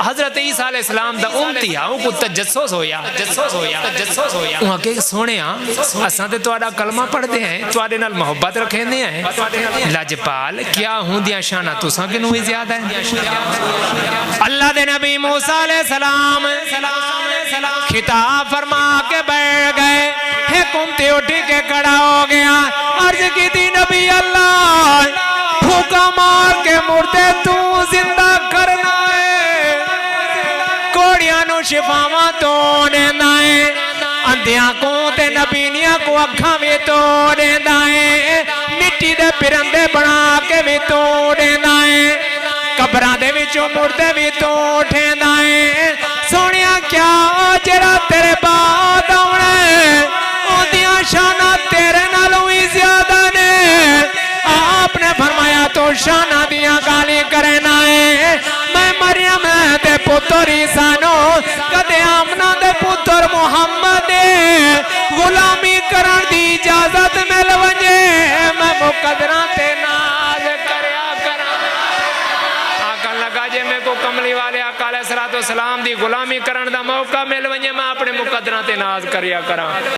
حضرت عیسیٰ علیہ السلام دا امتی ہوں کو تجسس ہویا وہاں کہ سونے اساں تے تواڈا کلمہ پڑھتے ہیں تواڈے نال محبت رکھیندے ہیں لاجپال کیا ہوں دیاں شانہ تساں کنوں ہی زیادہ ہے اللہ دے نبی موسیٰ علیہ السلام خطاب فرما کے بیٹھ گئے ایک امتی اٹھی کے کھڑا ہو گیا عرض کی تھی نبی اللہ پھوکا مار کے مردے تو زندہ کرنا ہے کوڑیاں نو شفاواں تو دینا ہے اندھیاں کو تے نبینیاں کو اکھاں بھی تو دینا ہے مٹی دے پرندے بنا کے بھی تو دینا ہے قبراں دے وچوں مردے بھی تو اٹھینا ہے سونیا کیا جرا تیرے بعد آونا ہے اودیاں شانہ تیرے نالوں ہی زیادہ نے آپ نے فرمایا تو شانہ دیاں گالی کرنا ہے میں مریم دے پتر عیسیٰ نو کدے آمنہ دے پتر محمد غلامی کرن دی اجازت مل ونجے میں مقدرہ تے ناز کریا کرا آقا لگا جے میں کو کملی والے آقا علیہ السلام دی غلامی کرن دا موقع مل ونجے میں اپنے مقدرہ تے ناز کریا کرا